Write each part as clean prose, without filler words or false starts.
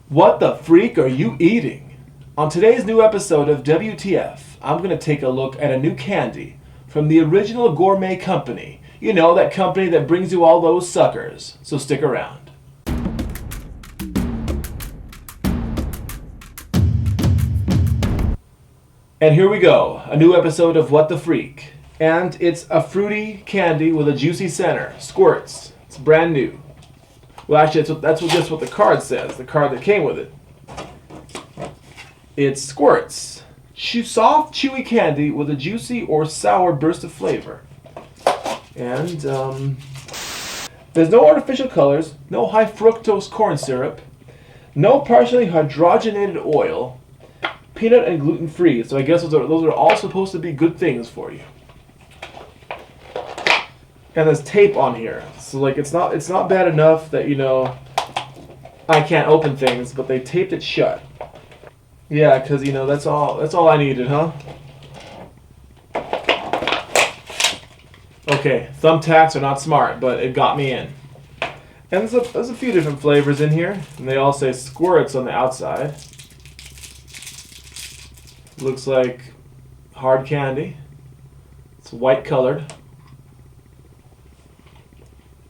What the freak are you eating? On today's new episode of WTF, I'm going to take a look at a new candy from the original Gourmet company. You know, that company that brings you all those suckers. So stick around. And here we go, a new episode of What the Freak. And it's a fruity candy with a juicy center, Squrtz. It's brand new. Well, actually, that's what the card says, the card that came with it. It's Squrtz. Soft, chewy candy with a juicy or sour burst of flavor. And there's no artificial colors, no high fructose corn syrup, no partially hydrogenated oil, peanut and gluten free. So I guess those are all supposed to be good things for you. And there's tape on here, so like it's not bad enough that I can't open things, but they taped it shut. Yeah, because that's all I needed, huh? Okay, thumbtacks are not smart, but it got me in. And there's a few different flavors in here, and they all say Squrtz on the outside. Looks like hard candy. It's white colored.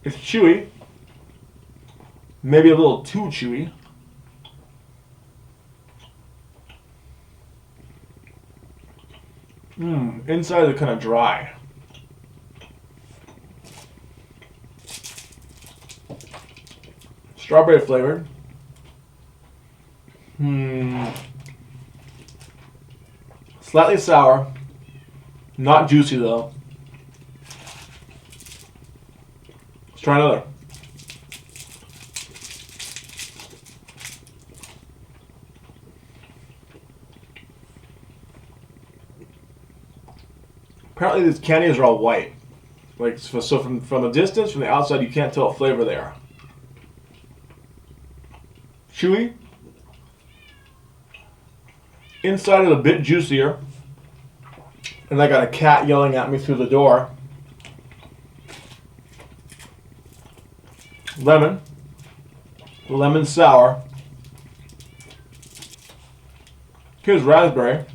It's chewy. Maybe a little too chewy. Inside they're kind of dry. Strawberry flavored. Slightly sour. Not juicy though. Let's try another. Apparently these candies are all white. Like so from a distance, from the outside, you can't tell what flavor they are. Chewy. Inside is a bit juicier. And I got a cat yelling at me through the door. Lemon sour. Here's raspberry.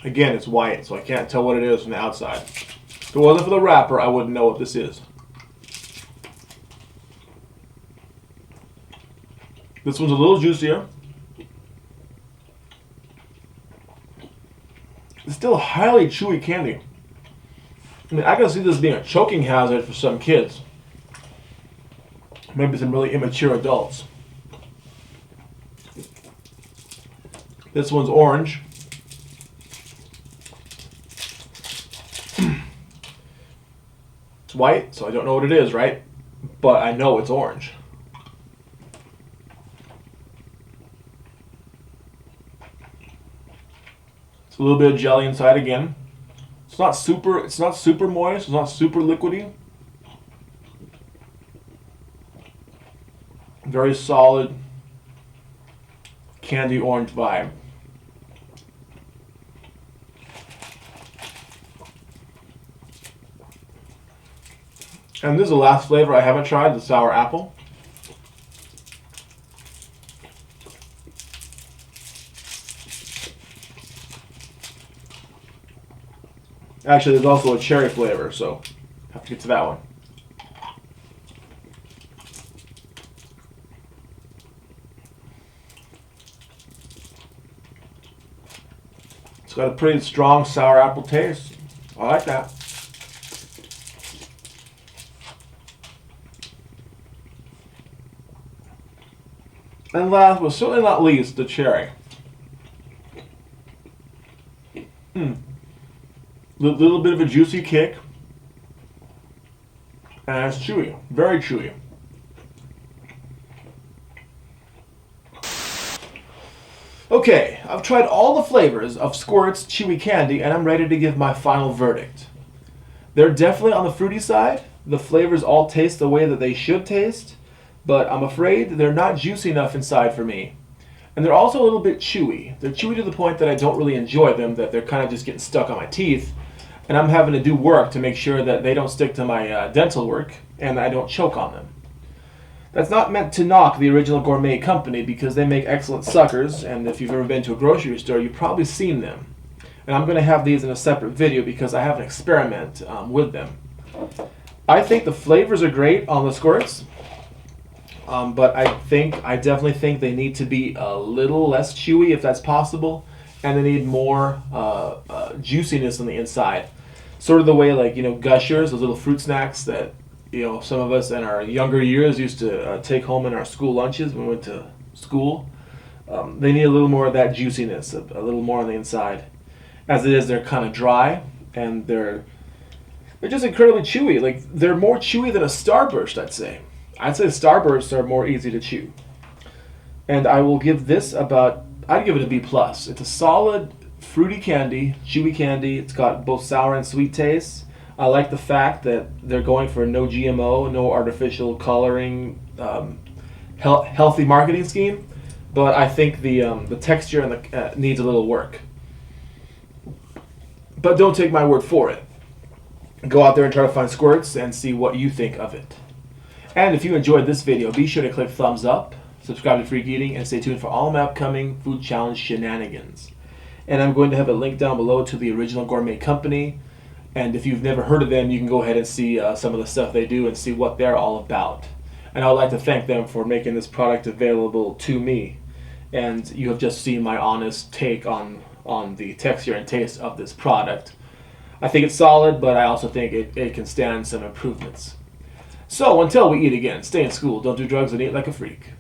Again, it's white, so I can't tell what it is from the outside. If it wasn't for the wrapper, I wouldn't know what this is. This one's a little juicier. It's still a highly chewy candy. I mean, I can see this being a choking hazard for some kids. Maybe some really immature adults. This one's orange. It's white, so I don't know what it is, right? But I know it's orange. It's a little bit of jelly inside again. It's not super moist, it's not super liquidy. Very solid candy orange vibe. And this is the last flavor I haven't tried, the sour apple. Actually, there's also a cherry flavor, so I have to get to that one. It's got a pretty strong sour apple taste. I like that. And last, but certainly not least, the cherry. Little bit of a juicy kick. And it's chewy. Very chewy. Okay, I've tried all the flavors of Squrtz chewy candy and I'm ready to give my final verdict. They're definitely on the fruity side. The flavors all taste the way that they should taste, but I'm afraid they're not juicy enough inside for me. And they're also a little bit chewy. They're chewy to the point that I don't really enjoy them, that they're kind of just getting stuck on my teeth. And I'm having to do work to make sure that they don't stick to my dental work and I don't choke on them. That's not meant to knock the original Gourmet company because they make excellent suckers, and if you've ever been to a grocery store, you've probably seen them. And I'm going to have these in a separate video because I have an experiment with them. I think the flavors are great on the Squrtz, but I definitely think they need to be a little less chewy if that's possible, and they need more juiciness on the inside. Sort of the way, like, Gushers, those little fruit snacks that some of us in our younger years used to take home in our school lunches when we went to school. They need a little more of that juiciness, a little more on the inside. As it is, they're kind of dry, and they're just incredibly chewy. Like, they're more chewy than a Starburst, I'd say. I'd say Starbursts are more easy to chew. And I will give this I'd give it a B+. It's a solid fruity candy, chewy candy. It's got both sour and sweet tastes. I like the fact that they're going for no GMO, no artificial coloring, healthy marketing scheme. But I think the texture and needs a little work. But don't take my word for it. Go out there and try to find Squrtz and see what you think of it. And if you enjoyed this video, be sure to click thumbs up, subscribe to FreakEating, and stay tuned for all my upcoming food challenge shenanigans. And I'm going to have a link down below to the original Gourmet company. And if you've never heard of them, you can go ahead and see some of the stuff they do and see what they're all about. And I would like to thank them for making this product available to me. And you have just seen my honest take on the texture and taste of this product. I think it's solid, but I also think it can stand some improvements. So until we eat again, stay in school, don't do drugs, and eat like a freak.